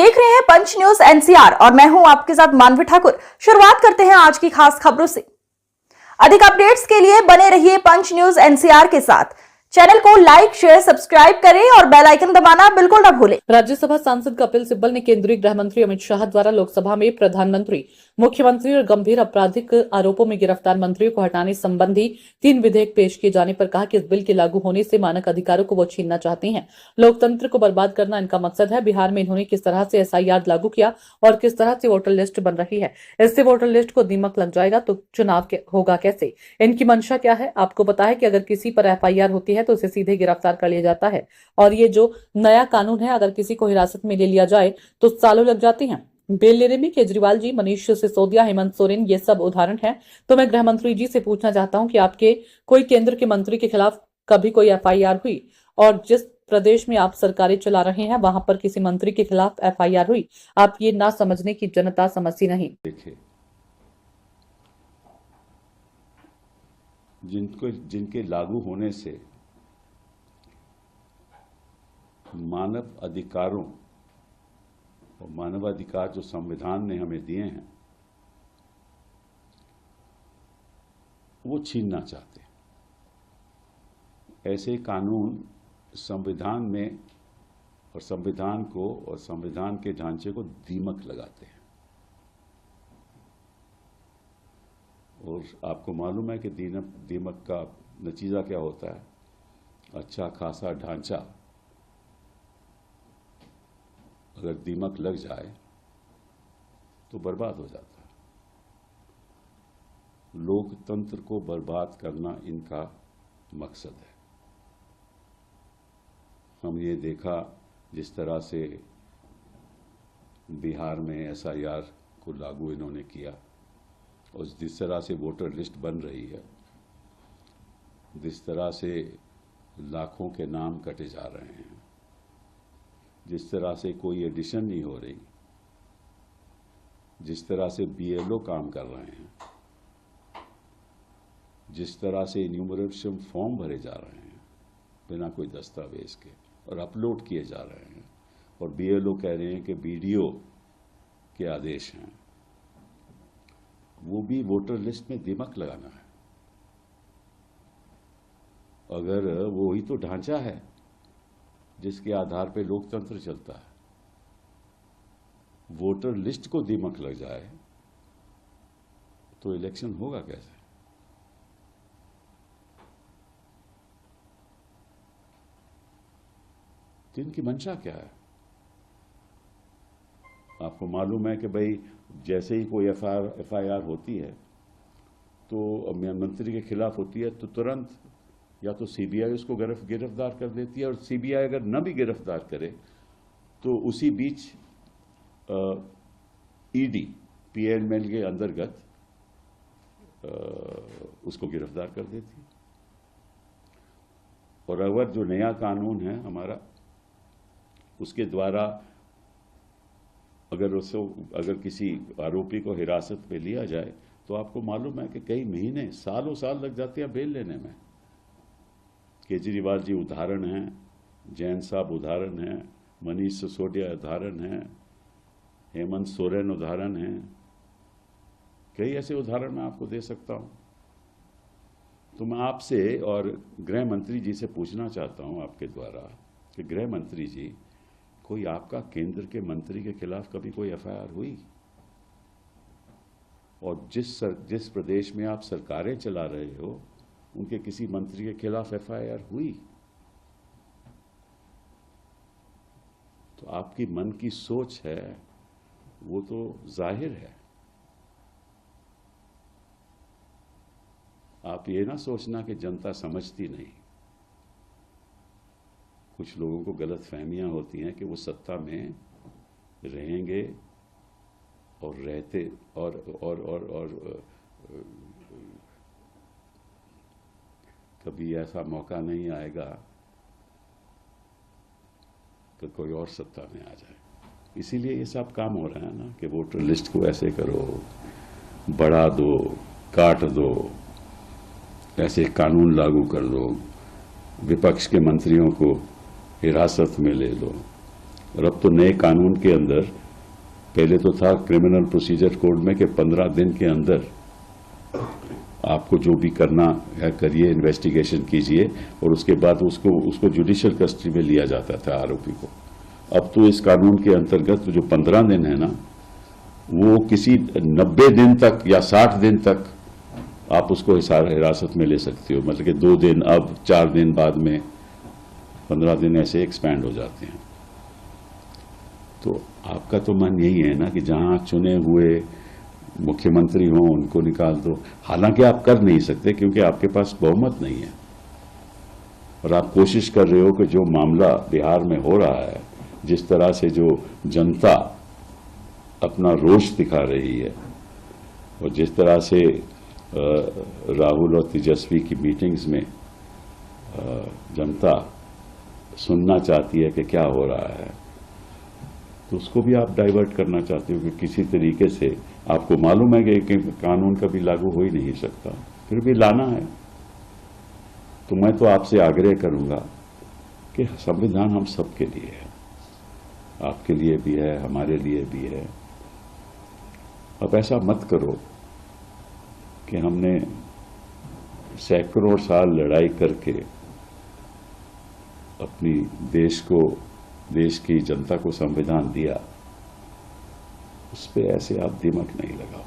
देख रहे हैं पंच न्यूज एनसीआर और मैं हूं आपके साथ मानवी ठाकुर। शुरुआत करते हैं आज की खास खबरों से। अधिक अपडेट्स के लिए बने रहिए पंच न्यूज एनसीआर के साथ। चैनल को लाइक, शेयर, सब्सक्राइब करें और बेल आइकन दबाना बिल्कुल न भूलें। राज्यसभा सांसद कपिल सिब्बल ने केंद्रीय गृह मंत्री अमित शाह द्वारा लोकसभा में प्रधानमंत्री, मुख्यमंत्री और गंभीर आपराधिक आरोपों में गिरफ्तार मंत्रियों को हटाने संबंधी 3 विधेयक पेश किए जाने पर कहा कि इस बिल के लागू होने से मानक अधिकारों को वो छीनना चाहते हैं। लोकतंत्र को बर्बाद करना इनका मकसद है। बिहार में इन्होंने किस तरह से एसआईआर लागू किया और किस तरह से वोटर लिस्ट बन रही है, इससे वोटर लिस्ट को दीमक लग जाएगा तो चुनाव होगा कैसे। इनकी मंशा क्या है? आपको पता है कि अगर किसी पर एफआईआर होती है तो उसे सीधे गिरफ्तार कर लिया जाता है और ये जो नया कानून है, अगर किसी को हिरासत में ले लिया जाए तो सालों लग जाते हैं। बेल लेने में केजरीवाल जी, मनीष सिसोदिया, हेमंत सोरेन, ये सब उदाहरण हैं। तो मैं गृह मंत्री जी से पूछना चाहता हूं कि आपके कोई केंद्र के मंत्री के खिलाफ कभी कोई एफआईआर हुई? और जिस प्रदेश में आप सरकारें चला रहे हैं वहां पर किसी मंत्री के खिलाफ एफआईआर हुई? आप ये ना समझने की जनता समझती नहीं। देखिए, जिनके लागू होने से मानव अधिकारों और मानवाधिकार जो संविधान ने हमें दिए हैं वो छीनना चाहते हैं। ऐसे कानून संविधान में और संविधान को और संविधान के ढांचे को दीमक लगाते हैं। और आपको मालूम है कि दीमक का नतीजा क्या होता है? अच्छा खासा ढांचा अगर दीमक लग जाए तो बर्बाद हो जाता है। लोकतंत्र को बर्बाद करना इनका मकसद है। हम ये देखा जिस तरह से बिहार में एसआईआर को लागू इन्होंने किया और जिस तरह से वोटर लिस्ट बन रही है, जिस तरह से लाखों के नाम कटे जा रहे हैं, जिस तरह से कोई एडिशन नहीं हो रही, जिस तरह से बीएलओ काम कर रहे हैं, जिस तरह से इन्यूमरेशन फॉर्म भरे जा रहे हैं बिना कोई दस्तावेज के और अपलोड किए जा रहे हैं, और बीएलओ कह रहे हैं कि बीडीओ के आदेश हैं, वो भी वोटर लिस्ट में दीमक लगाना है। अगर वो ही तो ढांचा है जिसके आधार पे लोकतंत्र चलता है, वोटर लिस्ट को दीमक लग जाए तो इलेक्शन होगा कैसे? तो इनकी मंशा क्या है? आपको मालूम है कि भाई जैसे ही कोई एफआईआर होती है तो मंत्री के खिलाफ होती है तो तुरंत या तो सीबीआई उसको गिरफ्तार कर देती है, और सीबीआई अगर न भी गिरफ्तार करे तो उसी बीच ईडी पीएमएल के अंतर्गत उसको गिरफ्तार कर देती है। और अगर जो नया कानून है हमारा, उसके द्वारा अगर किसी आरोपी को हिरासत में लिया जाए तो आपको मालूम है कि कई महीने, सालों साल लग जाते हैं बेल लेने में। केजरीवाल जी उदाहरण हैं, जैन साहब उदाहरण हैं, मनीष सिसोदिया उदाहरण हैं, हेमंत सोरेन उदाहरण हैं, कई ऐसे उदाहरण मैं आपको दे सकता हूं। तो मैं आपसे और गृह मंत्री जी से पूछना चाहता हूं आपके द्वारा कि गृह मंत्री जी, कोई आपका केंद्र के मंत्री के खिलाफ कभी कोई एफआईआर हुई? और जिस प्रदेश में आप सरकारें चला रहे हो उनके किसी मंत्री के खिलाफ एफआईआर हुई? तो आपकी मन की सोच है वो तो जाहिर है। आप ये ना सोचना कि जनता समझती नहीं। कुछ लोगों को गलत फहमियां होती हैं कि वो सत्ता में रहेंगे और रहते और कभी ऐसा मौका नहीं आएगा कि कोई और सत्ता में आ जाए। इसीलिए ये सब काम हो रहा है ना कि वोटर लिस्ट को ऐसे करो, बढ़ा दो, काट दो, ऐसे कानून लागू कर दो, विपक्ष के मंत्रियों को हिरासत में ले लो, और अब तो नए कानून के अंदर, पहले तो था क्रिमिनल प्रोसीजर कोड में कि 15 दिन के अंदर आपको जो भी करना है करिए, इन्वेस्टिगेशन कीजिए और उसके बाद उसको जुडिशियल कस्टडी में लिया जाता था आरोपी को। अब तो इस कानून के अंतर्गत जो 15 दिन है ना, वो किसी 90 दिन तक या 60 दिन तक आप उसको हिरासत में ले सकते हो। मतलब कि 2 दिन, अब 4 दिन, बाद में 15 दिन, ऐसे एक्सपैंड हो जाते हैं। तो आपका तो मन यही है ना कि जहां चुने हुए मुख्यमंत्री हों उनको निकाल दो। हालांकि आप कर नहीं सकते क्योंकि आपके पास बहुमत नहीं है और आप कोशिश कर रहे हो कि जो मामला बिहार में हो रहा है, जिस तरह से जो जनता अपना रोष दिखा रही है और जिस तरह से राहुल और तेजस्वी की मीटिंग्स में जनता सुनना चाहती है कि क्या हो रहा है, तो उसको भी आप डाइवर्ट करना चाहते हो कि किसी तरीके से आपको मालूम है कि कानून कभी लागू हो ही नहीं सकता, फिर भी लाना है। तो मैं तो आपसे आग्रह करूंगा कि संविधान हम सबके लिए है, आपके लिए भी है, हमारे लिए भी है। अब ऐसा मत करो कि हमने सैकड़ों साल लड़ाई करके अपनी देश की जनता को संविधान दिया, उस पे ऐसे आप दिमक नहीं लगाओ।